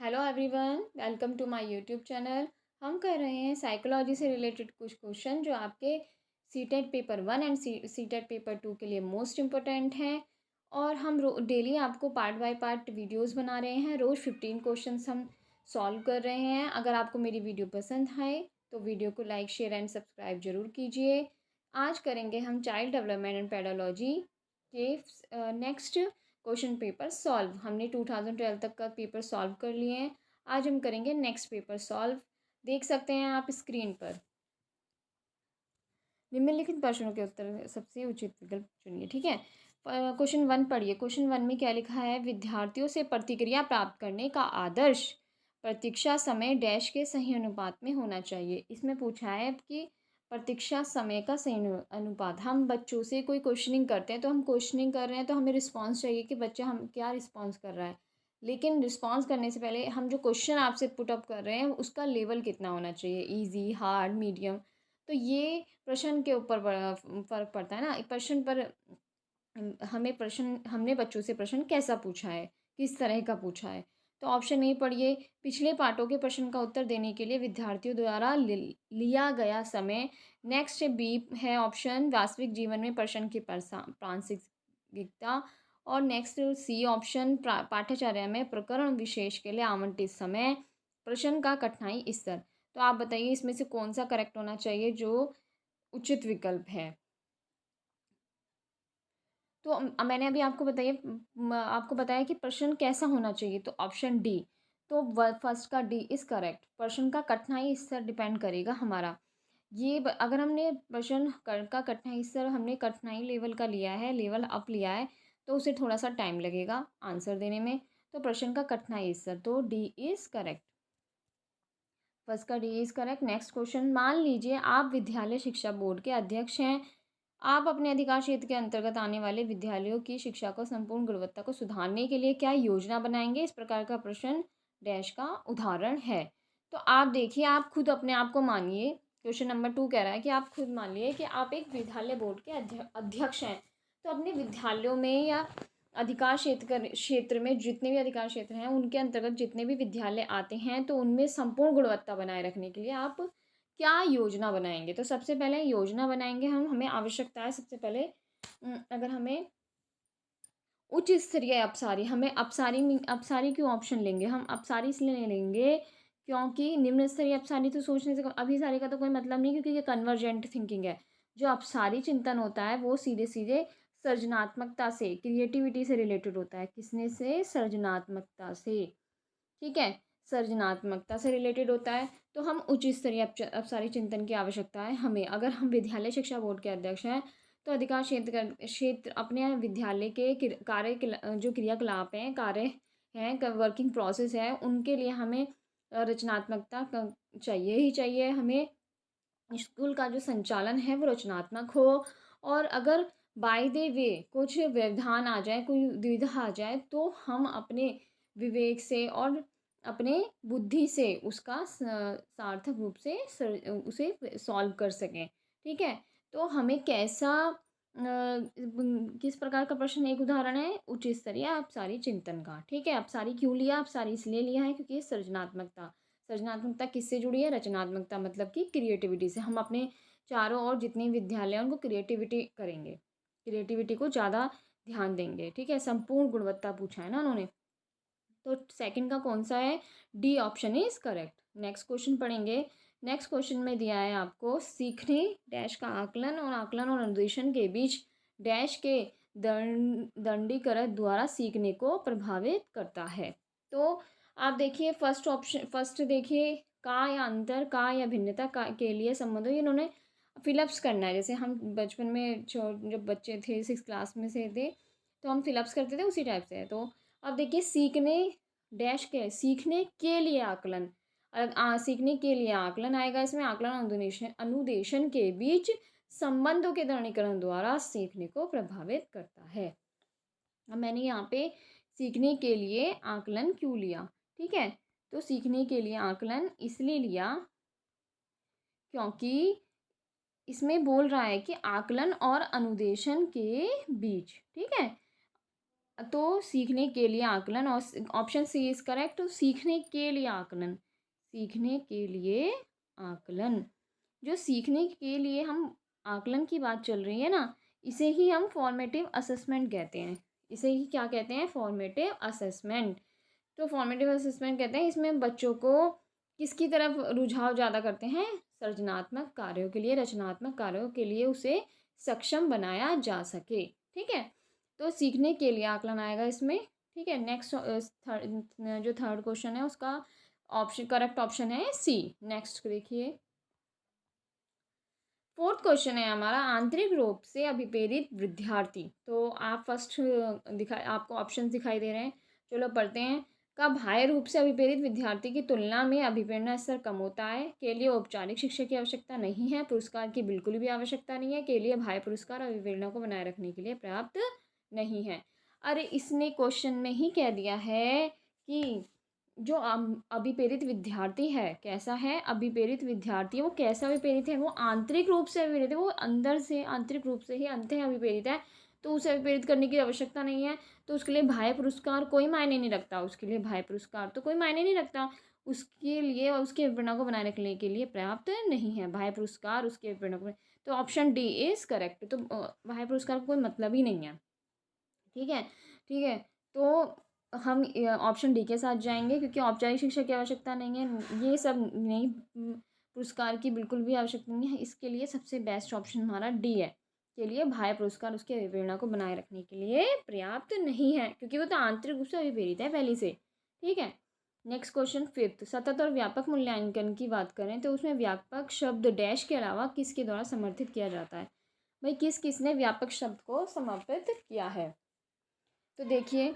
Hello everyone, welcome to my YouTube channel. हम कर रहे हैं साइकोलॉजी से रिलेटेड कुछ क्वेश्चन जो आपके CTET paper 1 and CTET paper 2 के लिए मोस्ट इम्पोर्टेंट हैं। और हम डेली आपको पार्ट बाय पार्ट वीडियोस बना रहे हैं। रोज़ 15 क्वेश्चंस हम सॉल्व कर रहे हैं। अगर आपको मेरी वीडियो पसंद आए तो वीडियो को लाइक, शेयर एंड सब्सक्राइब जरूर कीजिए। आज करेंगे हम चाइल्ड डेवलपमेंट एंड पेडोलॉजी के नेक्स्ट क्वेश्चन पेपर सॉल्व। हमने 2012 तक का पेपर सॉल्व कर लिए हैं। आज हम करेंगे नेक्स्ट पेपर सॉल्व। देख सकते हैं आप स्क्रीन पर। निम्नलिखित प्रश्नों के उत्तर सबसे उचित विकल्प चुनिए। ठीक है, क्वेश्चन 1 पढ़िए। क्वेश्चन 1 में क्या लिखा है? विद्यार्थियों से प्रतिक्रिया प्राप्त करने का आदर्श प्रतीक्षा समय डैश के सही अनुपात में होना चाहिए। इसमें पूछा है कि प्रतीक्षा समय का सही अनुपात। हम बच्चों से कोई क्वेश्चनिंग करते हैं तो हम क्वेश्चनिंग कर रहे हैं तो हमें रिस्पॉन्स चाहिए कि बच्चा हम क्या रिस्पॉन्स कर रहा है। लेकिन रिस्पॉन्स करने से पहले हम जो क्वेश्चन आपसे पुट अप कर रहे हैं उसका लेवल कितना होना चाहिए, ईजी, हार्ड, मीडियम। तो ये प्रश्न के ऊपर फ़र्क पड़ता है ना। प्रश्न पर हमें प्रश्न हमने बच्चों से प्रश्न कैसा पूछा है, किस तरह का पूछा है। तो ऑप्शन ए पढ़िए। पिछले पाठों के प्रश्न का उत्तर देने के लिए विद्यार्थियों द्वारा लिया गया समय। नेक्स्ट बी है ऑप्शन वास्तविक जीवन में प्रश्न की प्रासंगिकता। और नेक्स्ट सी ऑप्शन पाठ्यचर्या में प्रकरण विशेष के लिए आवंटित समय, प्रश्न का कठिनाई स्तर। तो आप बताइए इसमें से कौन सा करेक्ट होना चाहिए जो उचित विकल्प है। तो मैंने अभी आपको बताया कि प्रश्न कैसा होना चाहिए, तो ऑप्शन डी। तो फर्स्ट का डी इज़ करेक्ट। प्रश्न का कठिनाई स्तर डिपेंड करेगा हमारा। अगर हमने का कठिनाई स्तर हमने कठिनाई लेवल का लिया है, लेवल अप लिया है, तो उसे थोड़ा सा टाइम लगेगा आंसर देने में। तो प्रश्न का कठिनाई स्तर, तो डी इज़ करेक्ट। फर्स्ट का D is correct. Next question, मान लीजिए आप विद्यालय शिक्षा बोर्ड के अध्यक्ष हैं। आप अपने अधिकार क्षेत्र के अंतर्गत आने वाले विद्यालयों की शिक्षा को संपूर्ण गुणवत्ता को सुधारने के लिए क्या योजना बनाएंगे? इस प्रकार का प्रश्न डैश का उदाहरण है। तो आप देखिए, आप खुद अपने आप को मानिए। क्वेश्चन नंबर 2 कह रहा है कि आप खुद मान लिए कि आप एक विद्यालय बोर्ड के अध्यक्ष हैं। तो अपने विद्यालयों में या क्षेत्र में जितने भी अधिकार क्षेत्र हैं उनके अंतर्गत जितने भी विद्यालय आते हैं, तो उनमें संपूर्ण गुणवत्ता बनाए रखने के लिए आप क्या योजना बनाएंगे? तो सबसे पहले योजना बनाएंगे हमें आवश्यकता है सबसे पहले। अगर हमें उच्च स्तरीय अपसारी, हमें अपसारी क्यों ऑप्शन लेंगे? हम अपसारी इसलिए नहीं लेंगे क्योंकि निम्न स्तरीय अपसारी तो सोचने से अभिसारी का तो कोई मतलब नहीं, क्योंकि ये कन्वर्जेंट थिंकिंग है। जो अपसारी चिंतन होता है वो सीधे सीधे सृजनात्मकता से, क्रिएटिविटी से रिलेटेड होता है। किसने से? सृजनात्मकता से। ठीक है, सृजनात्मकता से रिलेटेड होता है। तो हम उच्च स्तरीय अपसारी चिंतन की आवश्यकता है हमें। अगर हम विद्यालय शिक्षा बोर्ड के अध्यक्ष हैं तो अधिकार क्षेत्र अपने विद्यालय के जो क्रियाकलाप हैं, कार्य हैं, वर्किंग प्रोसेस है, उनके लिए हमें रचनात्मकता चाहिए ही चाहिए। हमें स्कूल का जो संचालन है वो रचनात्मक हो। और अगर बाय द वे कुछ व्यवधान आ जाए, कोई दुविधा आ जाए, तो हम अपने विवेक से और अपने बुद्धि से उसका सार्थक रूप से उसे सॉल्व कर सकें। ठीक है, तो हमें किस प्रकार का प्रश्न? एक उदाहरण है उच्च स्तरीय अपसारी चिंतन का। ठीक है, अपसारी क्यों लिया? अपसारी इसलिए लिया है क्योंकि सृजनात्मकता किससे जुड़ी है? रचनात्मकता मतलब कि क्रिएटिविटी से। हम अपने चारों ओर जितने विद्यालय हैं उनको क्रिएटिविटी करेंगे, क्रिएटिविटी को ज़्यादा ध्यान देंगे। ठीक है, संपूर्ण गुणवत्ता पूछा है ना उन्होंने, तो सेकंड का कौन सा है? D option is correct. Next question पढ़ेंगे। नेक्स्ट क्वेश्चन में दिया है आपको सीखने डैश का आकलन और अनुदेशन के बीच डैश के दंडीकरण द्वारा सीखने को प्रभावित करता है। तो आप देखिए फर्स्ट देखिए, का या अंतर, का या भिन्नता का के लिए संबंधों ये इन्होंने फिलअप्स करना है। जैसे हम बचपन में जब बच्चे थे 6 क्लास में से थे तो हम फिलअप्स करते थे, उसी टाइप से है। तो अब देखिए सीखने के लिए आकलन, सीखने के लिए आकलन आएगा इसमें। आकलन अनुदेशन के बीच संबंधों के दृढ़ीकरण द्वारा सीखने को प्रभावित करता है। अब मैंने यहाँ पे सीखने के लिए आकलन क्यों लिया? ठीक है, तो सीखने के लिए आकलन इसलिए लिया क्योंकि इसमें बोल रहा है कि आकलन और अनुदेशन के बीच, ठीक है, तो सीखने के लिए आकलन, और ऑप्शन सी इज़ करेक्ट। तो सीखने के लिए आकलन, सीखने के लिए आकलन, जो सीखने के लिए हम आकलन की बात चल रही है ना, इसे ही हम फॉर्मेटिव असेसमेंट कहते हैं। इसे ही क्या कहते हैं? Formative assessment. तो फॉर्मेटिव असेसमेंट कहते हैं, इसमें बच्चों को किसकी तरफ रुझाव ज़्यादा करते हैं? सृजनात्मक कार्यों के लिए, रचनात्मक कार्यों के लिए उसे सक्षम बनाया जा सके। ठीक है, तो सीखने के लिए आकलन आएगा इसमें। ठीक है, नेक्स्ट जो थर्ड क्वेश्चन है उसका ऑप्शन, करेक्ट ऑप्शन है सी। नेक्स्ट देखिए, फोर्थ क्वेश्चन है हमारा, आंतरिक रूप से अभिप्रेरित विद्यार्थी। तो आप फर्स्ट आपको ऑप्शन दिखाई दे रहे हैं, चलो पढ़ते हैं। का बाह्य रूप से अभिप्रेरित विद्यार्थी की तुलना में अभिप्रेरणा स्तर कम होता है। के लिए औपचारिक शिक्षा की आवश्यकता नहीं है, पुरस्कार की बिल्कुल भी आवश्यकता नहीं है। के लिए बाह्य पुरस्कार अभिप्रेरणा को बनाए रखने के लिए पर्याप्त नहीं है। अरे इसने क्वेश्चन में ही कह दिया है कि जो अभिप्रेरित विद्यार्थी है कैसा है? अभिप्रेरित विद्यार्थी, वो कैसा अभिप्रेरित है? वो आंतरिक रूप से अभिप्रेरित है, वो अंदर से आंतरिक रूप से ही अंतः अभिप्रेरित है। तो उसे अभिप्रेरित करने की आवश्यकता नहीं है। तो उसके लिए बाह्य पुरस्कार कोई मायने नहीं रखता, उसके लिए बाह्य पुरस्कार तो कोई मायने नहीं रखता उसके लिए, और उसके अभिप्रेरणा को बनाए रखने के लिए पर्याप्त नहीं है बाह्य पुरस्कार उसके अभिप्रेरणा को। तो ऑप्शन डी इज करेक्ट। तो बाह्य पुरस्कार का कोई मतलब ही नहीं है। ठीक है, ठीक है, तो हम ऑप्शन डी के साथ जाएंगे, क्योंकि औपचारिक शिक्षा की आवश्यकता नहीं है, ये सब नहीं, पुरस्कार की बिल्कुल भी आवश्यकता नहीं है। इसके लिए सबसे बेस्ट ऑप्शन हमारा डी है। के लिए बाह्य पुरस्कार उसके अभिप्रेरणा को बनाए रखने के लिए पर्याप्त नहीं है, क्योंकि वो तो आंतरिक रूप से अभिप्रेरित है पहले से। ठीक है, नेक्स्ट क्वेश्चन फिफ्थ, सतत और व्यापक मूल्यांकन की बात करें तो उसमें व्यापक शब्द डैश के अलावा किसके द्वारा समर्थित किया जाता है? भाई किसने व्यापक शब्द को समर्पित किया है? तो देखिए,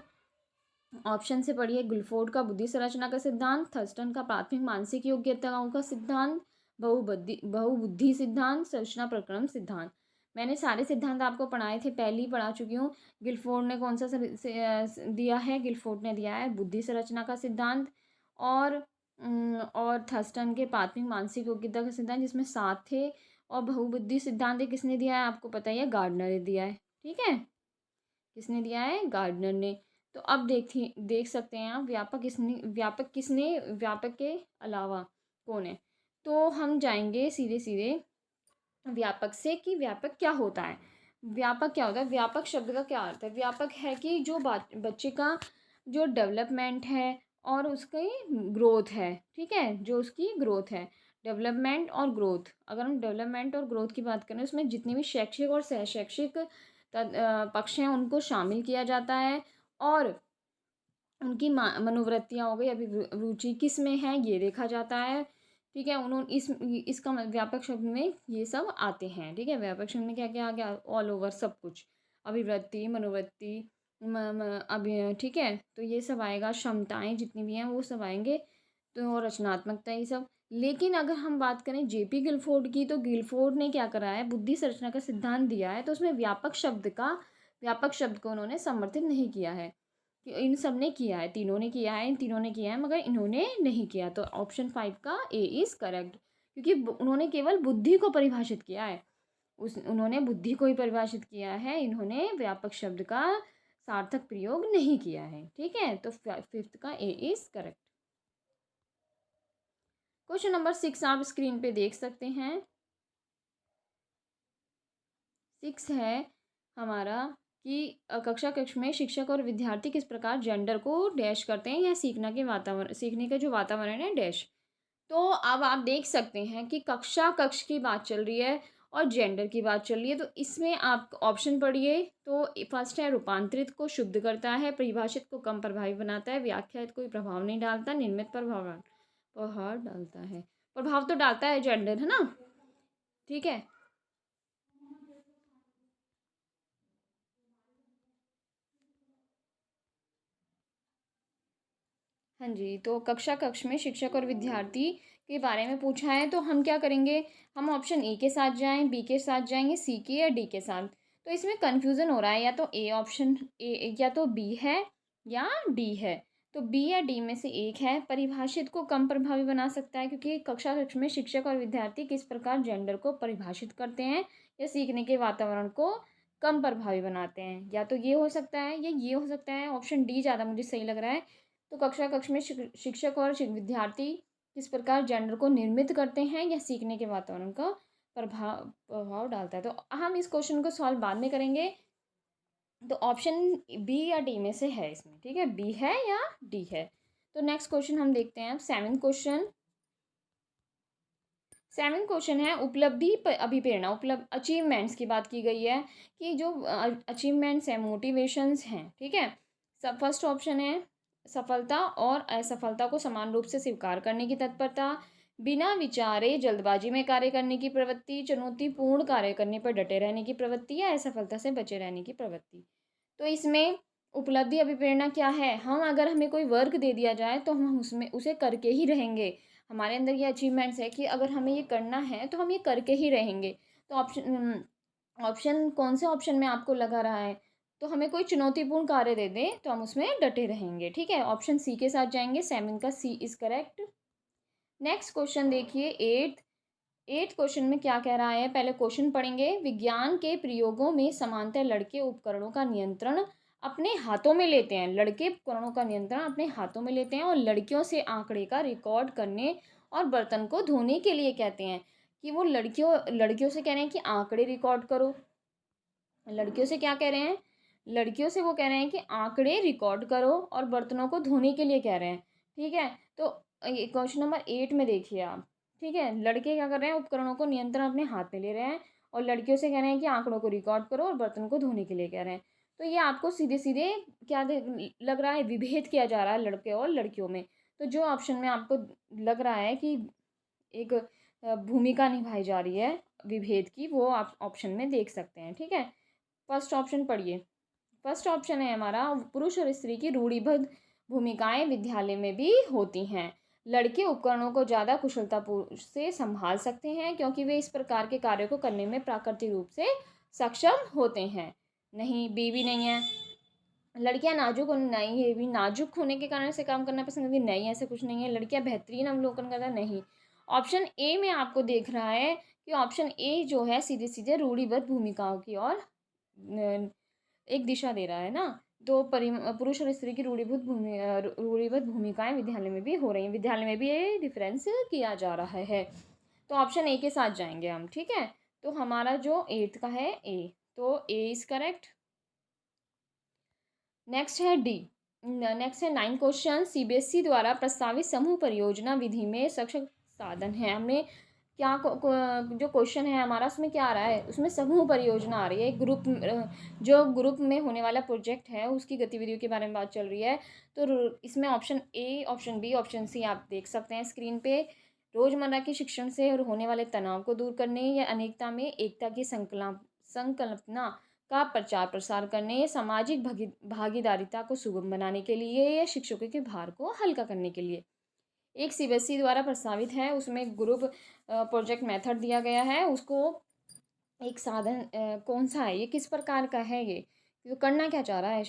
ऑप्शन से पढ़िए, गुलफोर्ड का बुद्धि संरचना का सिद्धांत, थर्स्टन का प्राथमिक मानसिक योग्यताओं का सिद्धांत, बहुबुद्धि सिद्धांत, संरचना प्रक्रम सिद्धांत। मैंने सारे सिद्धांत आपको पढ़ाए थे, पहले ही पढ़ा चुकी हूँ। गिलफोर्ड ने कौन सा दिया है? गिलफोर्ड ने दिया है बुद्धि संरचना का सिद्धांत, और थर्स्टन के प्राथमिक मानसिक योग्यता का सिद्धांत जिसमें 7 थे। और बहुबुद्धि सिद्धांत किसने दिया है? आपको पता ही है, गार्डनर ने दिया है। ठीक है, किसने दिया है? गार्डनर ने। तो अब देख सकते हैं आप, व्यापक के अलावा कौन है? तो हम जाएंगे सीधे सीधे व्यापक से, कि व्यापक क्या होता है। व्यापक क्या होता है? व्यापक शब्द का क्या अर्थ है? व्यापक है कि जो बच्चे का जो डेवलपमेंट है और उसकी ग्रोथ है। ठीक है, जो उसकी ग्रोथ है, डेवलपमेंट और ग्रोथ। अगर हम डेवलपमेंट और ग्रोथ की बात करें, उसमें जितने भी शैक्षिक और सहशैक्षिक पक्ष हैं उनको शामिल किया जाता है। और उनकी मनोवृत्तियाँ हो गई, अभी रुचि किस में है ये देखा जाता है। ठीक है, उन्होंने इसका व्यापक शब्द में ये सब आते हैं। ठीक है, व्यापक शब्द में क्या क्या आ गया? ऑल ओवर सब कुछ, अभिवृत्ति, मनोवृत्ति, अभी ठीक है, तो ये सब आएगा। क्षमताएं जितनी भी हैं वो सब आएंगे, तो रचनात्मकता ये सब। लेकिन अगर हम बात करें जेपी गिलफोर्ड की, तो गिलफोर्ड ने क्या करा है? बुद्धि संरचना का सिद्धांत दिया है, तो उसमें व्यापक शब्द को उन्होंने समर्थित नहीं किया है। कि इन सब ने किया है, तीनों ने किया है, इन तीनों ने किया है, मगर इन्होंने नहीं किया। तो ऑप्शन 5 का ए इज़ करेक्ट, क्योंकि उन्होंने केवल बुद्धि को परिभाषित किया है। उन्होंने बुद्धि को ही परिभाषित किया है, इन्होंने व्यापक शब्द का सार्थक प्रयोग नहीं किया है। ठीक है, तो फिफ्थ का A is correct. Question number 6 आप स्क्रीन पे देख सकते हैं। 6 है हमारा कि कक्ष में शिक्षक और विद्यार्थी किस प्रकार जेंडर को डैश करते हैं, या सीखने का जो वातावरण है डैश। तो अब आप देख सकते हैं कि कक्ष की बात चल रही है और जेंडर की बात चल रही है। तो इसमें आप ऑप्शन पढ़िए। तो फर्स्ट है, रूपांतरित को शुद्ध करता है, परिभाषित को कम प्रभावी बनाता है, व्याख्यात कोई प्रभाव नहीं डालता, निर्मित प्रभाव डालता है। प्रभाव तो डालता है जेंडर, है ना? ठीक है, हाँ जी। तो कक्ष में शिक्षक और विद्यार्थी के बारे में पूछा है, तो हम क्या करेंगे? हम ऑप्शन ए के साथ जाएं, बी के साथ जाएंगे, सी के या डी के साथ। तो इसमें कन्फ्यूज़न हो रहा है, या तो ऑप्शन ए या तो बी है या डी है। तो बी या डी में से एक है। परिभाषित को कम प्रभावी बना सकता है, क्योंकि कक्ष में शिक्षक और विद्यार्थी किस प्रकार जेंडर को परिभाषित करते हैं या सीखने के वातावरण को कम प्रभावी बनाते हैं। या तो ये हो सकता है या ये हो सकता है। ऑप्शन डी ज़्यादा मुझे सही लग रहा है। तो कक्ष में शिक्षक और विद्यार्थी किस प्रकार जेंडर को निर्मित करते हैं या सीखने के वातावरण का प्रभाव प्रभाव डालता है। तो हम इस क्वेश्चन को सॉल्व बाद में करेंगे। तो ऑप्शन बी या डी में से है इसमें, ठीक है, बी है या डी है। तो नेक्स्ट क्वेश्चन हम देखते हैं अब सेवेंथ क्वेश्चन। सेवेंथ क्वेश्चन है उपलब्धि अभिप्रेरणा, उपलब्ध अचीवमेंट्स की बात की गई है कि जो अचीवमेंट्स हैं, मोटिवेशंस हैं, ठीक है। सब फर्स्ट ऑप्शन है सफलता और असफलता को समान रूप से स्वीकार करने की तत्परता, बिना विचारे जल्दबाजी में कार्य करने की प्रवृत्ति, चुनौतीपूर्ण कार्य करने पर डटे रहने की प्रवृत्ति या असफलता से बचे रहने की प्रवृत्ति। तो इसमें उपलब्धि अभिप्रेरणा क्या है, हम अगर हमें कोई वर्क दे दिया जाए तो हम उसमें उसे करके ही रहेंगे। हमारे अंदर ये अचीवमेंट्स है कि अगर हमें ये करना है तो हम ये करके ही रहेंगे। तो ऑप्शन ऑप्शन कौन से ऑप्शन में आपको लगा रहा है। तो हमें कोई चुनौतीपूर्ण कार्य दे दे तो हम उसमें डटे रहेंगे, ठीक है। ऑप्शन सी के साथ जाएंगे, सेवन का C is correct. Next question देखिए एट्थ क्वेश्चन में क्या कह रहा है, पहले क्वेश्चन पढ़ेंगे। विज्ञान के प्रयोगों में समानतः लड़के उपकरणों का नियंत्रण अपने हाथों में लेते हैं, लड़के उपकरणों का नियंत्रण अपने हाथों में लेते हैं और लड़कियों से आंकड़े का रिकॉर्ड करने और बर्तन को धोने के लिए कहते हैं। कि वो लड़कियों से कह रहे हैं कि आंकड़े रिकॉर्ड करो। लड़कियों से क्या कह रहे हैं, लड़कियों से वो कह रहे हैं कि आंकड़े रिकॉर्ड करो और बर्तनों को धोने के लिए कह रहे हैं, ठीक है। तो क्वेश्चन नंबर 8 में देखिए आप, ठीक है, लड़के क्या कर रहे हैं, उपकरणों को नियंत्रण अपने हाथ में ले रहे हैं और लड़कियों से कह रहे हैं कि आंकड़ों को रिकॉर्ड करो और बर्तन को धोने के लिए कह रहे हैं। तो ये आपको सीधे सीधे क्या लग रहा है, विभेद किया जा रहा है लड़के और लड़कियों में। तो जो ऑप्शन में आपको लग रहा है कि एक भूमिका निभाई जा रही है विभेद की, वो आप ऑप्शन में देख सकते हैं, ठीक है। फर्स्ट ऑप्शन पढ़िए। फर्स्ट ऑप्शन है हमारा, पुरुष और स्त्री की रूढ़िबद्ध भूमिकाएं विद्यालय में भी होती हैं। लड़के उपकरणों को ज़्यादा कुशलतापूर्वक से संभाल सकते हैं क्योंकि वे इस प्रकार के कार्यों को करने में प्राकृतिक रूप से सक्षम होते हैं। नहीं, बी भी नहीं है। लड़कियां नाजुक और नहीं, ये भी नाजुक होने के कारण से काम करना पसंद करती नहीं, ऐसा कुछ नहीं है। लड़कियां बेहतरीन अवलोकन करना नहीं। ऑप्शन ए में आपको देख रहा है कि ऑप्शन ए जो है सीधे सीधे रूढ़िबद्ध भूमिकाओं की ओर एक दिशा दे रहा है ना। तो पुरुष और स्त्री की रूढ़िबद्ध भूमिकाएं विद्यालय में भी हो रही हैं, विद्यालय में भी ये डिफरेंस किया जा रहा है। तो ऑप्शन ए के साथ जाएंगे हम, ठीक है। तो हमारा जो एट्थ का है ए, तो ए इज करेक्ट। नेक्स्ट है डी। नेक्स्ट है 9 क्वेश्चन, सीबीएसई द्वारा प्रस्तावित समूह परियोजना विधि में शिक्षक साधन है। हमने क्या जो क्वेश्चन है हमारा उसमें क्या आ रहा है, उसमें समूह परियोजना आ रही है, ग्रुप जो ग्रुप में होने वाला प्रोजेक्ट है उसकी गतिविधियों के बारे में बात चल रही है। तो इसमें option A, option B, option C आप देख सकते हैं स्क्रीन पे। रोजमर्रा के शिक्षण से और होने वाले तनाव को दूर करने या अनेकता में एकता की संकल्पना का प्रचार प्रसार करने, सामाजिक भागीदारिता को सुगम बनाने के लिए या शिक्षकों के भार को हल्का करने के लिए एक सीबीएसई द्वारा प्रस्तावित है। उसमें ग्रुप प्रोजेक्ट मेथड दिया गया है, उसको एक साधन कौन सा है, ये किस प्रकार का है, ये तो करना क्या चाह रहा है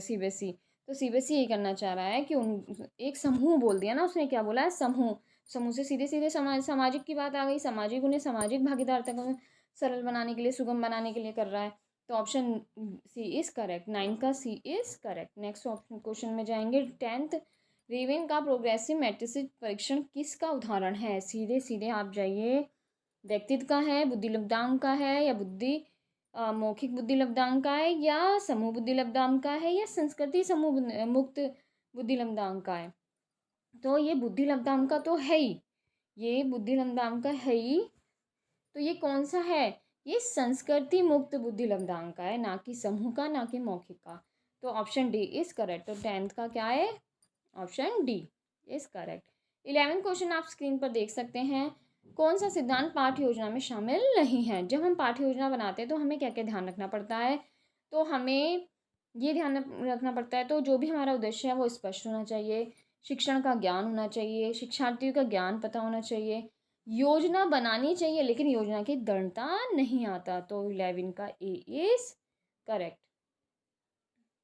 सीबीएसई। तो सीबीएसई ये करना चाह रहा है कि उन एक समूह बोल दिया ना उसने, क्या बोला है, समूह। समूह से सीधे सीधे सामाजिक की बात आ गई, सामाजिक उन्हें सामाजिक भागीदारिता को सरल बनाने के लिए, सुगम बनाने के लिए कर रहा है। तो ऑप्शन सी इज करेक्ट, 9 का C is correct. Next option question में जाएंगे 10th। रेवेन का प्रोग्रेसिव मैट्रिक्स परीक्षण किसका उदाहरण है, सीधे सीधे आप जाइए। व्यक्तित्व का है, बुद्धि लब्धांक का है या मौखिक बुद्धि लब्धांक का है या समूह बुद्धि लब्धांक का है या संस्कृति समूह मुक्त बुद्धि लब्धांक का है। तो ये बुद्धि लब्धांक का तो है ही, ये बुद्धि लब्धांक का है ही। तो ये कौन सा है, ये संस्कृति मुक्त बुद्धि लब्धांक का है, ना कि समूह का, ना कि मौखिक का। तो ऑप्शन डी इज करेक्ट। तो 10th का क्या है, option D is correct. 11th question आप स्क्रीन पर देख सकते हैं। कौन सा सिद्धांत पाठ्य योजना में शामिल नहीं है। जब हम पाठ्य योजना बनाते हैं तो हमें क्या क्या ध्यान रखना पड़ता है, तो हमें ये ध्यान रखना पड़ता है, तो जो भी हमारा उद्देश्य है वो स्पष्ट होना चाहिए, शिक्षण का ज्ञान होना चाहिए, शिक्षार्थियों का ज्ञान पता होना चाहिए, योजना बनानी चाहिए लेकिन योजना की दृढ़ता नहीं आता। तो 11 का ए इज करेक्ट।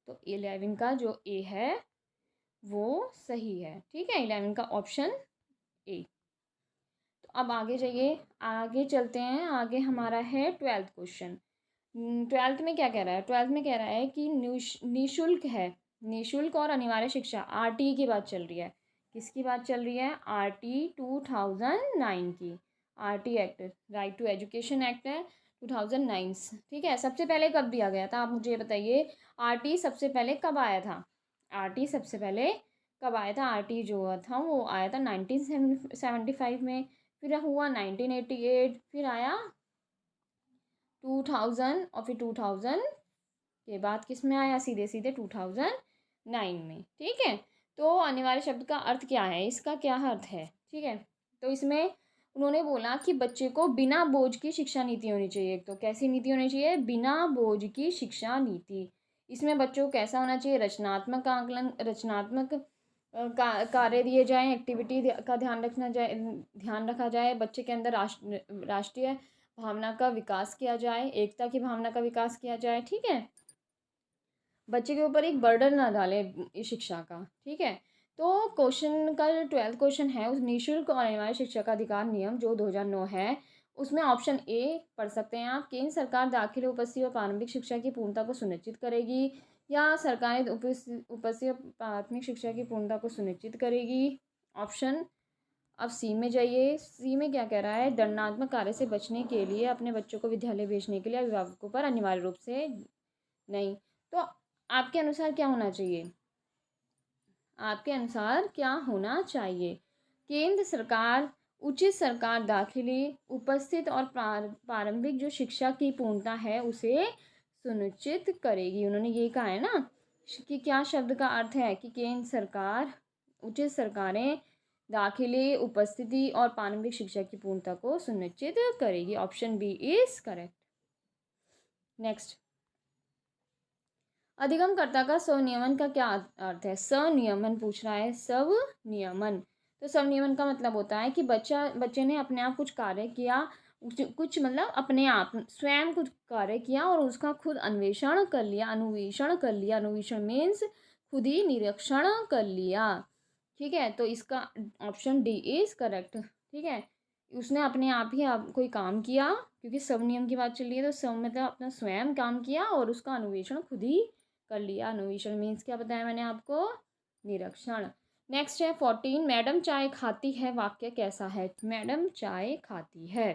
तो 11 का जो ए है वो सही है, ठीक है, 11 का ऑप्शन ए। तो अब आगे जाइए, आगे चलते हैं, आगे हमारा है 12th क्वेश्चन। ट्वेल्थ में क्या कह रहा है, ट्वेल्थ में कह रहा है कि निःशुल्क है, निःशुल्क और अनिवार्य शिक्षा, आरटीई की बात चल रही है। किसकी बात चल रही है, आरटी 2009 की, RT act, right to education act है 2009। ठीक है, सबसे पहले कब दिया गया था, आप मुझे ये बताइए, आरटी सबसे पहले कब आया था, आरटी सबसे पहले कब आया था, आरटी जो था वो आया था 1975 में, फिर हुआ 1988, फिर आया 2000, और फिर 2000 के बाद किस में आया, सीधे सीधे 2009 में। ठीक है, तो अनिवार्य शब्द का अर्थ क्या है, इसका क्या अर्थ है। ठीक है, तो इसमें उन्होंने बोला कि बच्चे को बिना बोझ की शिक्षा नीति होनी चाहिए। तो कैसी नीति होनी चाहिए, बिना बोझ की शिक्षा नीति। इसमें बच्चों को कैसा होना चाहिए, रचनात्मक आकलन, रचनात्मक कार्य दिए जाएं, एक्टिविटी का ध्यान रखा जाए, बच्चे के अंदर राष्ट्रीय भावना का विकास किया जाए, एकता की भावना का विकास किया जाए। ठीक है, बच्चे के ऊपर एक बर्डन ना डालें इस शिक्षा का। ठीक है, तो क्वेश्चन का जो 12th क्वेश्चन है, उस निःशुल्क और अनिवार्य शिक्षा का अधिकार नियम जो 2009 है, उसमें ऑप्शन ए पढ़ सकते हैं आप, केंद्र सरकार दाखिल उपस्थित और प्रारंभिक शिक्षा की पूर्णता को सुनिश्चित करेगी, या सरकार उपस्थित और प्राथमिक शिक्षा की पूर्णता को सुनिश्चित करेगी। ऑप्शन, अब सी में जाइए, सी में क्या कह रहा है, दंडात्मक कार्य से बचने के लिए अपने बच्चों को विद्यालय भेजने के लिए अभिभावकों पर अनिवार्य रूप से नहीं। तो आपके अनुसार क्या होना चाहिए, आपके अनुसार क्या होना चाहिए, केंद्र सरकार, उचित सरकार दाखिली उपस्थित और प्रारंभिक जो शिक्षा की पूर्णता है उसे सुनिश्चित करेगी। उन्होंने ये कहा है ना कि क्या शब्द का अर्थ है कि केंद्र सरकार, उचित सरकारें दाखिली उपस्थिति और प्रारंभिक शिक्षा की पूर्णता को सुनिश्चित करेगी। Option B is correct. Next, अधिगमकर्ता का स्वनियमन का क्या अर्थ है, स्वनियमन पूछ रहा है, स्वनियमन। तो स्वनियमन का मतलब होता है कि बच्चे ने अपने आप कुछ कार्य किया, कुछ मतलब अपने आप स्वयं कुछ कार्य किया और उसका खुद अन्वेषण कर लिया, अनुवेषण कर लिया, अनुवेषण मीन्स खुद ही निरीक्षण कर लिया। ठीक है, तो इसका ऑप्शन डी इज करेक्ट। ठीक है, उसने अपने आप ही कोई काम किया, क्योंकि सब नियम की बात चल रही है, तो सब मतलब अपना स्वयं काम किया और उसका अन्वेषण खुद ही कर लिया। अन्वेषण मीन्स क्या बताया मैंने आपको, निरीक्षण। नेक्स्ट है 14, मैडम चाय खाती है वाक्य कैसा है, मैडम चाय खाती है।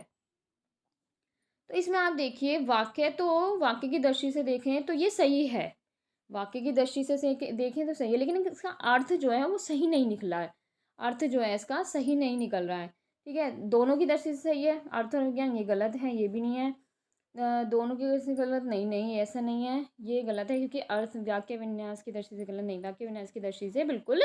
तो इसमें आप देखिए, वाक्य तो वाक्य की दृष्टि से देखें तो ये सही है, वाक्य की दृष्टि से देखें तो सही है, लेकिन इसका अर्थ जो है वो सही नहीं निकला है, अर्थ जो है इसका सही नहीं निकल रहा है। ठीक है, दोनों की दृष्टि से सही है, अर्थ और विज्ञान ये गलत है, ये भी नहीं है, दोनों की दृष्टि से गलत नहीं, नहीं ऐसा नहीं है, ये गलत है, क्योंकि अर्थ वाक्य विन्यास की दृष्टि से गलत नहीं, वाक्य विन्यास की दृष्टि से बिल्कुल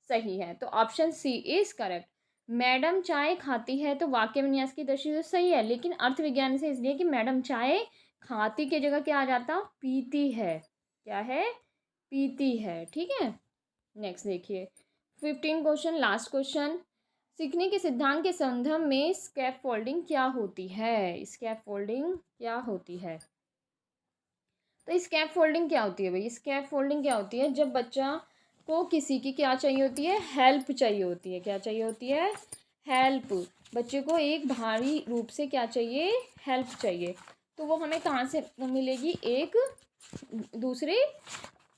सही है। तो option C is correct. Madam चाय खाती है तो वाक्य विन्यास की दृष्टि से सही है, लेकिन अर्थ विज्ञान से इसलिए कि मैडम चाय खाती की जगह क्या आ जाता, पीती है, क्या है, पीती है। ठीक है, नेक्स्ट देखिए 15 क्वेश्चन, लास्ट क्वेश्चन, सीखने के सिद्धांत के संदर्भ में स्कैप फोल्डिंग क्या होती है, स्कैप फोल्डिंग क्या होती है। तो स्कैप फोल्डिंग क्या होती है भाई, स्कैप फोल्डिंग क्या होती है, जब बच्चा को किसी की क्या चाहिए होती है, हेल्प चाहिए होती है, क्या चाहिए होती है, हेल्प। बच्चे को एक भारी रूप से क्या चाहिए, हेल्प चाहिए, तो वो हमें कहाँ से मिलेगी, एक दूसरे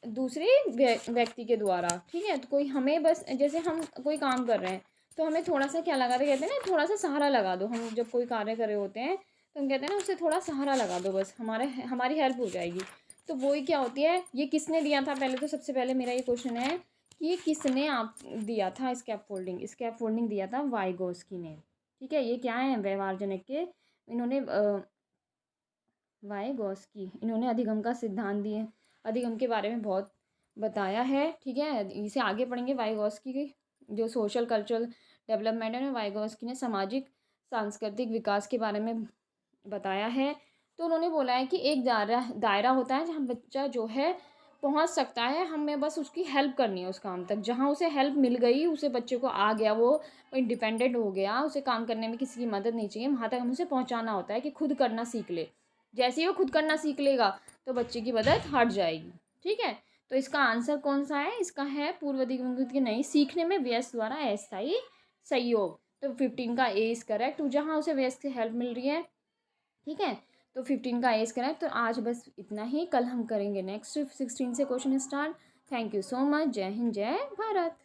दूसरे व्यक्ति के द्वारा। ठीक है, तो कोई हमें बस, जैसे हम कोई काम कर रहे हैं तो हमें थोड़ा सा क्या लगा दे, कहते हैं ना थोड़ा सा सहारा लगा दो, हम जब कोई कार्य कर रहे होते हैं तो हम कहते हैं ना उससे थोड़ा सहारा लगा दो, बस हमारी हेल्प हो जाएगी। तो वही क्या होती है, ये किसने दिया था, पहले तो सबसे पहले मेरा ये क्वेश्चन है कि ये किसने आप दिया था, स्कैप फोल्डिंग दिया था वाइगोस्की ने। ठीक है, ये क्या है, व्यवहार जनक के, इन्होंने वाइगोस्की, इन्होंने अधिगम का सिद्धांत दिए, अधिगम के बारे में बहुत बताया है। ठीक है, इसे आगे पढ़ेंगे, वाइगोस्की की जो सोशल कल्चरल डेवलपमेंट है, वाइगोस्की ने सामाजिक सांस्कृतिक विकास के बारे में बताया है। तो उन्होंने बोला है कि एक दायरा होता है जहाँ बच्चा जो है पहुँच सकता है, हमें बस उसकी हेल्प करनी है उस काम तक, जहाँ उसे हेल्प मिल गई, उसे बच्चे को आ गया, वो इंडिपेंडेंट हो गया, उसे काम करने में किसी की मदद नहीं चाहिए, वहाँ तक हमें उसे पहुँचाना होता है कि खुद करना सीख ले। जैसे ही वो खुद करना सीख लेगा तो बच्चे की मदद हट जाएगी। ठीक है, तो इसका आंसर कौन सा है, इसका है पूर्व अधिगम के नहीं, सीखने में वयस्क द्वारा अस्थायी सहयोग। तो 15 का ए इज करेक्ट, जहाँ उसे वयस्क से हेल्प मिल रही है। ठीक है, तो 15 का एज करेक्ट। तो आज बस इतना ही, कल हम करेंगे नेक्स्ट 16 से question start. Thank you so much. जय हिंद, जय भारत।